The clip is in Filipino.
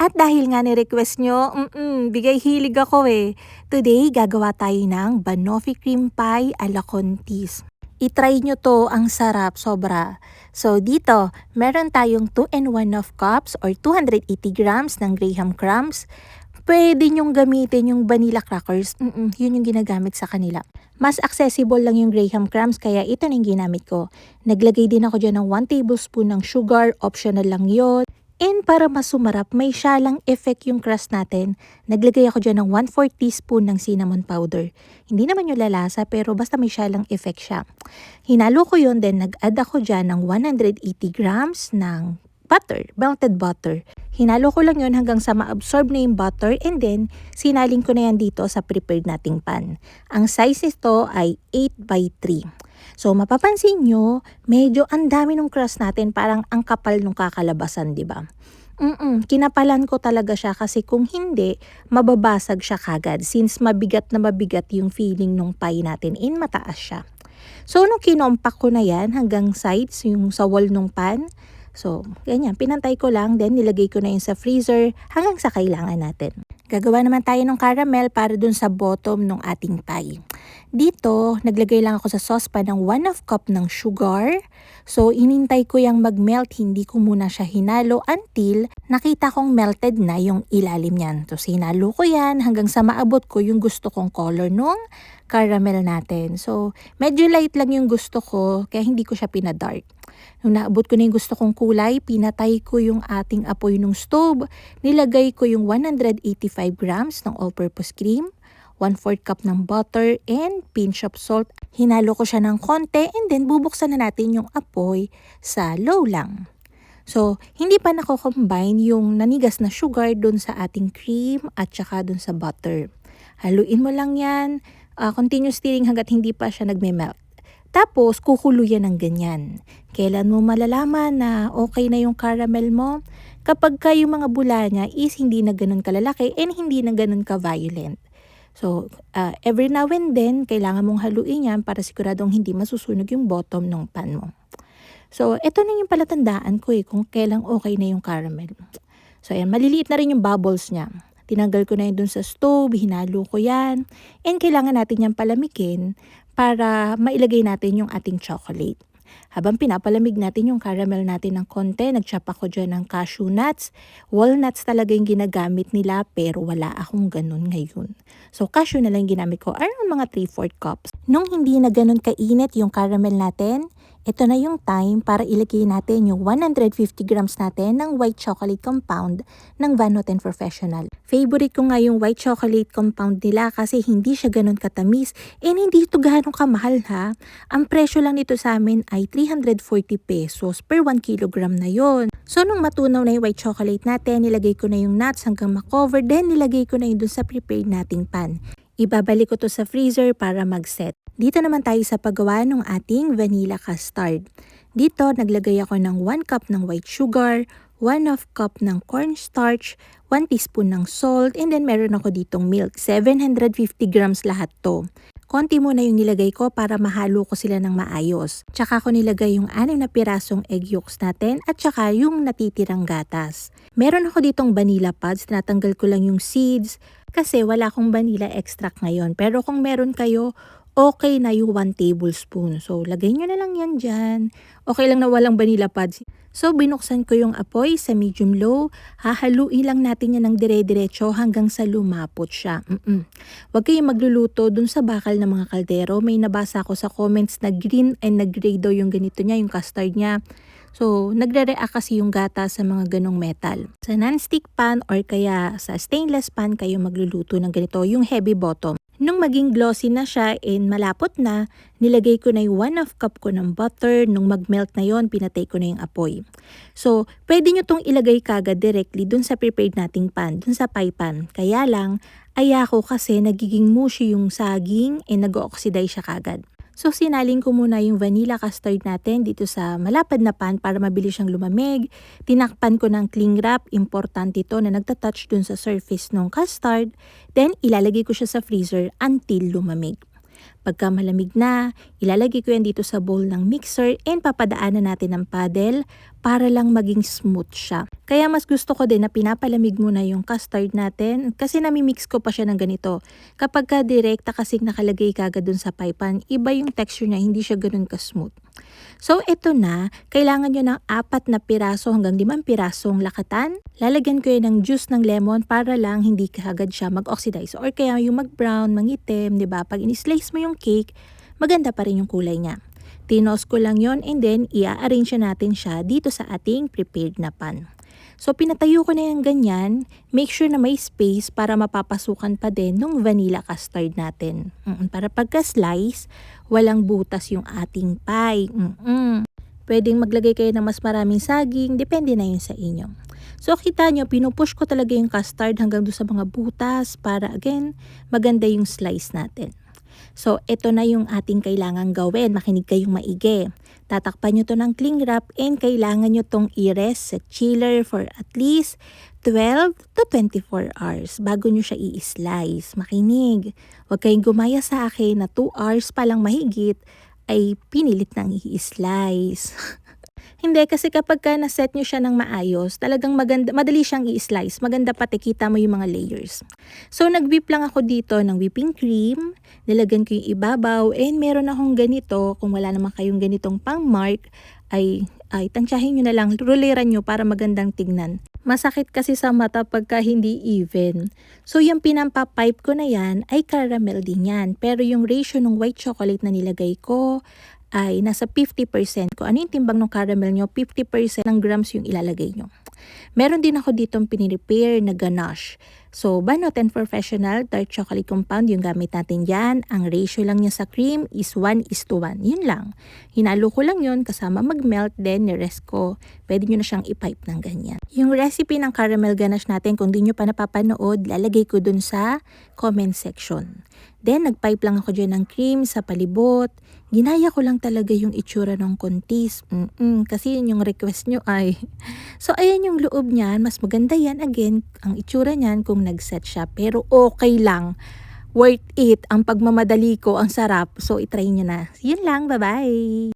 At dahil nga ni-request nyo, bigay hilig ako eh. Today, gagawa tayo ng banoffee cream pie ala Contis. I-try nyo to, ang sarap, sobra. So dito, meron tayong 2-in-1 of cups or 280 grams ng graham crumbs. Pwede nyong gamitin yung vanilla crackers, yun yung ginagamit sa kanila. Mas accessible lang yung graham crumbs kaya ito na yung ginamit ko. Naglagay din ako dyan ng 1 tablespoon ng sugar, optional lang yun. And para mas sumarap, may syalang effect yung crust natin. Naglagay ako dyan ng 1/4 teaspoon ng cinnamon powder. Hindi naman yung lalasa pero basta may syalang effect siya. Hinalo ko yun, then nag-add ako dyan ng 180 grams ng butter, melted butter. Hinalo ko lang yun hanggang sa ma-absorb na yung butter and then sinaling ko na yan dito sa prepared nating pan. Ang size nito ay 8x3. So mapapansin nyo, medyo ang dami ng crust natin, parang ang kapal nung kakalabasan, di ba? Kinapalan ko talaga siya kasi kung hindi, mababasag siya kagad since mabigat na mabigat yung feeling nung pie natin in mataas siya. So nung kinompak ko na yan hanggang sides, yung sa wall nung pan, so ganyan, pinantay ko lang, then nilagay ko na yun sa freezer hanggang sa kailangan natin. Gagawa naman tayo ng caramel para dun sa bottom ng ating pie. Dito, naglagay lang ako sa saucepan ng 1/2 cup ng sugar. So, inintay ko yung mag-melt, hindi ko muna siya hinalo until nakita kong melted na yung ilalim niyan. So, hinalo ko yan hanggang sa maabot ko yung gusto kong color nung caramel natin. So, medyo light lang yung gusto ko, kaya hindi ko siya pinadark. Nung naabot ko na yung gusto kong kulay, pinatay ko yung ating apoy ng stove. Nilagay ko yung 185 grams ng all-purpose cream, 1/4 cup ng butter, and pinch of salt. Hinalo ko siya ng konti and then bubuksan na natin yung apoy sa low lang. So, hindi pa nako-combine yung nanigas na sugar dun sa ating cream at saka dun sa butter. Haluin mo lang yan, continuous stirring hanggat hindi pa siya nagme-melt. Tapos, kukuluyan ng ganyan. Kailan mo malalaman na okay na yung caramel mo? Kapag yung mga bula niya is hindi na ganun kalalaki and hindi na ganun ka-violent. So, every now and then, kailangan mong haluin yan para siguradong hindi masusunog yung bottom ng pan mo. So, eto na yung palatandaan ko kung kailang okay na yung caramel. So, ayan, maliliit na rin yung bubbles niya. Tinanggal ko na yun dun sa stove, hinalo ko yan. And kailangan natin yan palamikin para mailagay natin yung ating chocolate. Habang pinapalamig natin yung caramel natin ng konti, nag-chop ako dyan ng cashew nuts. Walnuts talaga yung ginagamit nila pero wala akong ganun ngayon. So cashew na lang ginamit ko, around mga 3/4 cups. Nung hindi na ganun kainit yung caramel natin, ito na yung time para ilagay natin yung 150 grams natin ng white chocolate compound ng Van Houten Professional. Favorite ko nga yung white chocolate compound nila kasi hindi siya ganun katamis and hindi ito ganun kamahal ha. Ang presyo lang nito sa amin ay 340 pesos per 1 kilogram na yon. So nung matunaw na yung white chocolate natin, nilagay ko na yung nuts hanggang makover, then nilagay ko na yun dun sa prepared nating pan. Ibabalik ko to sa freezer para mag-set. Dito naman tayo sa paggawa ng ating vanilla custard. Dito, naglagay ako ng 1 cup ng white sugar, 1/2 cup ng cornstarch, 1 teaspoon ng salt, and then meron ako ditong milk. 750 grams lahat to. Konti muna yung nilagay ko para mahalo ko sila ng maayos. Tsaka ko nilagay yung 6 na pirasong egg yolks natin at tsaka yung natitirang gatas. Meron ako ditong vanilla pods, tinatanggal ko lang yung seeds kasi wala akong vanilla extract ngayon. Pero kung meron kayo, okay na yung 1 tablespoon. So, lagay nyo na lang yan dyan. Okay lang na walang vanilla pods. So, binuksan ko yung apoy sa medium-low. Hahaluin lang natin yan ng dire-diretso hanggang sa lumapot siya. Huwag kayong magluluto dun sa bakal ng mga kaldero. May nabasa ako sa comments na green and nag-gray daw yung ganito niya, yung custard niya. So, nagre-react kasi yung gata sa mga ganong metal. Sa non-stick pan or kaya sa stainless pan kayo magluluto ng ganito, yung heavy bottom. Nung maging glossy na siya and malapot na, nilagay ko na yung 1/2 cup ko ng butter. Nung mag-melt na yon, pinatay ko na yung apoy. So, pwede nyo tong ilagay kagad directly dun sa prepared nating pan, dun sa pie pan. Kaya lang, ayako kasi nagiging mushy yung saging and nag-oxidize siya kagad. So, sinaling ko muna yung vanilla custard natin dito sa malapad na pan para mabilis siyang lumamig. Tinakpan ko ng cling wrap. Importante ito na nagtatouch dun sa surface ng custard. Then, ilalagay ko siya sa freezer until lumamig. Pagka malamig na, ilalagay ko yan dito sa bowl ng mixer and papadaanan natin ng paddle para lang maging smooth siya. Kaya mas gusto ko din na pinapalamig muna yung custard natin kasi namimix ko pa siya ng ganito. Kapag ka direkta kasing nakalagay kagad dun sa paipan, iba yung texture niya, hindi siya ganun ka-smooth. So ito na, kailangan nyo ng 4 na piraso hanggang 5 pirasong lakatan. Lalagyan ko yun ng juice ng lemon para lang hindi kaagad siya mag-oxidize or kaya yung mag-brown, mangitim, 'di ba? Pag in-slice mo yung cake, maganda pa rin yung kulay niya. Tinos ko lang yon and then i-arrange natin siya dito sa ating prepared na pan. So pinatayo ko na yung ganyan, make sure na may space para mapapasukan pa din ng vanilla custard natin. Para pagka-slice, walang butas yung ating pie. Pwedeng maglagay kayo ng mas maraming saging, depende na yun sa inyo. So kita nyo, pinupush ko talaga yung custard hanggang doon sa mga butas para again, maganda yung slice natin. So, ito na yung ating kailangan gawin. Makinig kayong maigi. Tatakpan nyo to ng cling wrap and kailangan nyo tong i-rest sa chiller for at least 12 to 24 hours bago nyo siya i-slice. Makinig. Huwag kayong gumaya sa akin na 2 hours pa lang mahigit ay pinilit nang i-slice. Hindi, kasi kapag ka na-set nyo siya ng maayos, talagang maganda, madali siyang i-slice. Maganda pati, kita mo yung mga layers. So, nag-whip lang ako dito ng whipping cream. Nilagyan ko yung ibabaw. And meron akong ganito. Kung wala naman kayong ganitong pang mark, ay tansyahin nyo na lang. Ruliran nyo para magandang tignan. Masakit kasi sa mata pagka hindi even. So, yung pinampa-pipe ko na yan, ay caramel din yan. Pero yung ratio ng white chocolate na nilagay ko, ay nasa 50%. Kung ano yung timbang ng caramel nyo, 50% ng grams yung ilalagay nyo. Meron din ako ditong pinirepare na ganache. So, Banot and Professional Dark Chocolate Compound yung gamit natin dyan. Ang ratio lang niya sa cream is 1:1. Yun lang. Hinalo ko lang yun kasama mag-melt, then nirest ko. Pwede nyo na siyang i-pipe ng ganyan. Yung recipe ng caramel ganache natin, kung di nyo pa napapanood, lalagay ko dun sa comment section. Then, nag-pipe lang ako dyan ng cream sa palibot. Ginaya ko lang talaga yung itsura ng kontis. Kasi yun yung request nyo ay. So, ayan yung loob niyan. Mas maganda yan. Again, ang itsura niyan kung nag-set siya. Pero okay lang. Worth it. Ang pagmamadali ko, ang sarap. So, itry nyo na. Yun lang. Bye-bye!